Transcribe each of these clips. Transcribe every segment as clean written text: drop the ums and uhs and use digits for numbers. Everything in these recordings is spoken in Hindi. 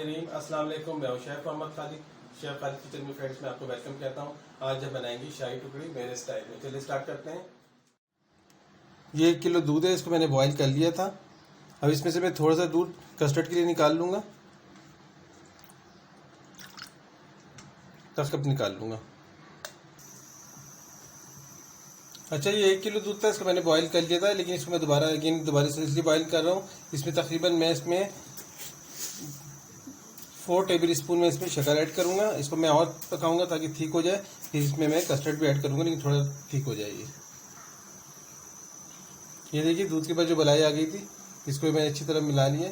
बिस्मिल्लाहिर्रहमानिर्रहीम। अस्सलाम वालेकुम। मैं हूं chef Mohammad Khalid. Chef Khalid kitchen में फ्रेंड्स में आपको वेलकम कहता हूं। आज हम बनाएंगे शाही टुकड़ी मेरे स्टाइल में। चलिए स्टार्ट करते हैं। ये 1 किलो दूध है, इसको मैंने बॉईल कर लिया था। अब इसमें से मैं थोड़ा सा दूध कस्टर्ड के लिए निकाल लूँगा, 10 कप निकाल लूँगा। अच्छा, ये 1 किलो दूध था, इसको मैंने बॉईल कर लिया था, लेकिन इसको मैं दोबारा से इसलिए बॉईल कर रहा हूँ। इसमें तकरीबन मैं इसमें 4 टेबल स्पून में इसमें शक्कर ऐड करूँगा। इसको मैं और पकाऊंगा ताकि ठीक हो जाए। फिर इसमें मैं कस्टर्ड भी ऐड करूँगा, लेकिन थोड़ा ठीक हो जाएगी। ये देखिए दूध के बाद जो मलाई आ गई थी, इसको मैंने अच्छी तरह मिला लिया।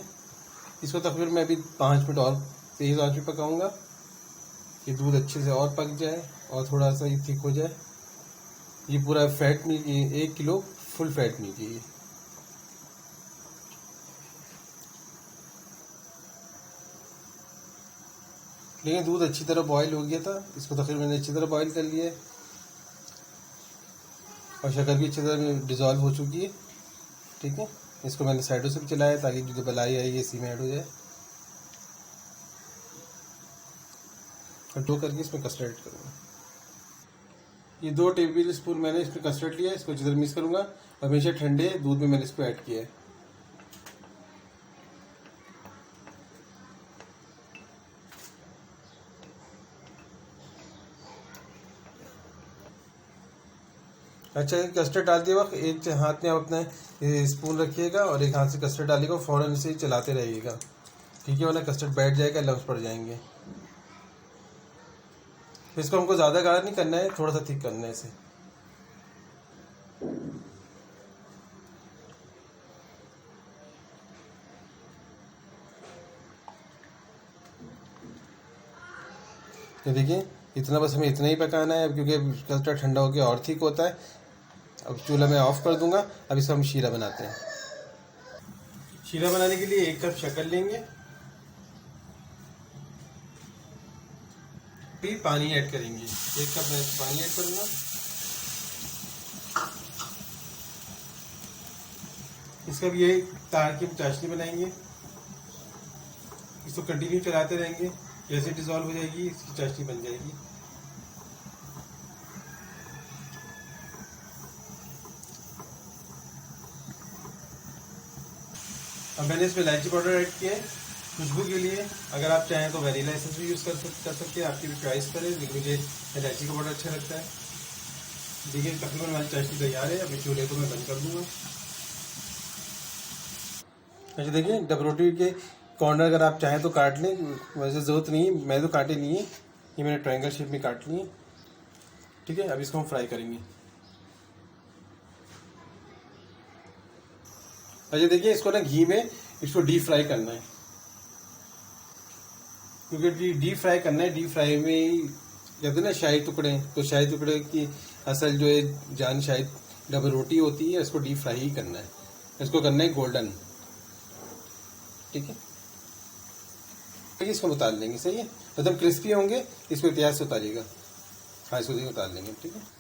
इसको तकरीबन मैं अभी 5 मिनट और तेज़ आंच पे पकाऊँगा कि दूध अच्छे से और पक जाए और थोड़ा सा ये ठीक हो जाए। ये पूरा fat milk, 1 kilo full fat milk है ये। लेकिन दूध अच्छी तरह बॉईल हो गया था, इसको तकरीबन मैंने अच्छी तरह बॉईल कर लिया है और शक्कर भी अच्छी तरह डिज़ोल्व हो चुकी है। ठीक है, इसको मैंने साइडों से भी चलाया ताकि जो मलाई आई ये इसी में ऐड हो जाए। और दो करके इसमें कस्टर्ड ऐड करूँगा। ये 2 टेबल स्पून मैंने इसमें कस्टर्ड लिया है, इसको अच्छी तरह मिक्स करूँगा और हमेशा ठंडे दूध में मैंने इसको ऐड किया है। अच्छा, कस्टर्ड डालते वक्त एक हाथ में आप अपना स्पून रखिएगा और एक हाथ से कस्टर्ड डालिएगा, फ़ौरन से चलाते रहिएगा। ठीक है, वरना कस्टर्ड बैठ जाएगा, लम्स पड़ जाएंगे। फिर इसको हमको ज़्यादा गाढ़ा नहीं करना है, थोड़ा सा थिक करना है इसे। ये देखिए इतना, बस हमें इतना ही पकाना है अब, क्योंकि कस्टर्ड ठंडा होकर और थिक होता है। अब चूल्हा मैं ऑफ कर दूंगा। अब इसको हम शीरा बनाते हैं। शीरा बनाने के लिए 1 कप शक्कर लेंगे, फिर पानी ऐड करेंगे। 1 कप मैं पानी ऐड करूंगा। इसका भी ये तार की चाशनी बनाएंगे। इसको कंटिन्यू चलाते रहेंगे, जैसे डिजोल्व हो जाएगी इसकी चाशनी बन जाएगी। अब मैंने इसमें इलायची पाउडर ऐड किया है खुशबू के लिए। अगर आप चाहें तो वनीला एसेंस भी यूज़ कर सकते हैं, आपकी भी चॉइस करें, लेकिन मुझे इलायची का पाउडर अच्छा लगता है। देखिए तकरीबन हमारी चाशनी तैयार है। अभी चूल्हे को मैं बंद कर दूंगा। अच्छा, देखिए डब रोटी के कॉर्नर अगर आप चाहें तो काट लें, वैसे ज़रूरत नहीं है, मैं तो काटे नहीं है, ये मैंने ट्रायंगल शेप में काट लिए। ठीक है, अब इसको हम फ्राई करेंगे। अच्छा, देखिए इसको ना घी में इसको डीप फ्राई करना है, क्योंकि डीप फ्राई करना है। डीप फ्राई में ही कहते हैं ना शाही टुकड़े, तो शाही टुकड़े की असल जो है जान शाही डबल रोटी होती है, इसको डीप फ्राई ही करना है। इसको करना है गोल्डन। ठीक है, इसको उतार लेंगे। सही है, एकदम क्रिस्पी होंगे, इसको इतिहास से उतारिएगा। हाँ, इसको उतार लेंगे। ठीक है,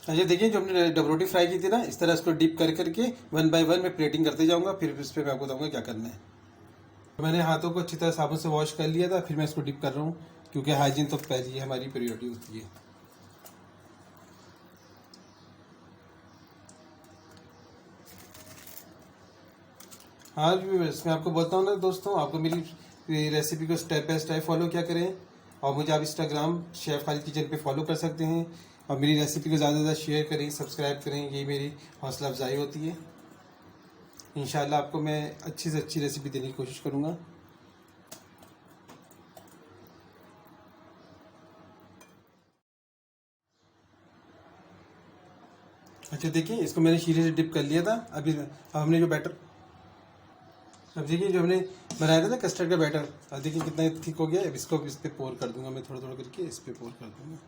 अच्छा देखिए जो हमने डब रोटी फ्राई की थी ना, इस तरह इसको डीप कर करके 1 बाय 1 मैं प्लेटिंग करते जाऊंगा। फिर इस पर मैं आपको बताऊंगा क्या करना है। तो मैंने हाथों को अच्छी तरह साबुन से वॉश कर लिया था, फिर मैं इसको डिप कर रहा हूँ, क्योंकि हाइजीन तो पहले हमारी प्रायोरिटी होती है। हाँ जी, मैं आपको बोलता हूँ ना दोस्तों, आपको मेरी रेसिपी को स्टेप बाय स्टेप फॉलो क्या करें। और मुझे आप इंस्टाग्राम शेफ खालिद किचन पे फॉलो कर सकते हैं और मेरी रेसिपी को ज़्यादा से ज़्यादा शेयर करें, सब्सक्राइब करें। यही मेरी हौसला अफजाई होती है। इंशाल्लाह आपको मैं अच्छी से अच्छी रेसिपी देने की कोशिश करूँगा। अच्छा देखिए, इसको मैंने शीरे से डिप कर लिया था। अभी अब हमने जो बैटर, अब देखिए जो हमने बनाया था ना कस्टर्ड का बैटर, अब देखिए कितना थिक हो गया है। अब इसको इस पर पोर कर दूंगा मैं, थोड़ा थोड़ा करके इस पर पोर कर दूंगा।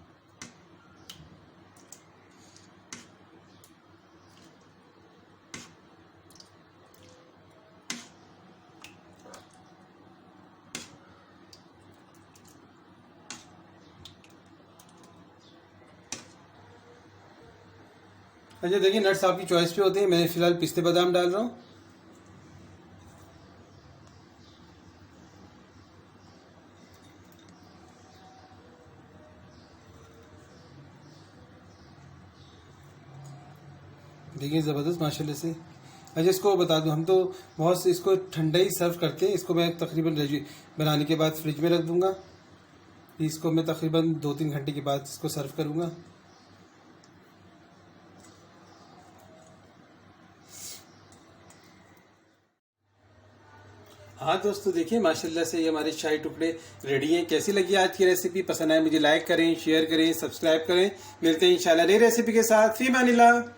अच्छा देखिए, नट्स आपकी चॉइस पे होते हैं। मैं फिलहाल पिस्ते बादाम डाल रहा हूँ। देखिए ज़बरदस्त माशाल्लाह से। अच्छा इसको बता दूं, हम तो बहुत से इसको ठंडा ही सर्व करते हैं। इसको मैं तकरीबन बनाने के बाद फ्रिज में रख दूंगा। इसको मैं तकरीबन 2-3 घंटे के बाद इसको सर्व करूंगा। हाँ दोस्तों, देखिए माशाल्लाह से ये हमारे शाही टुकड़े रेडी हैं। कैसी लगी आज की रेसिपी? पसंद आए मुझे लाइक करें, शेयर करें, सब्सक्राइब करें। मिलते हैं इंशाल्लाह नई रेसिपी के साथ। फी मानिल्लाह।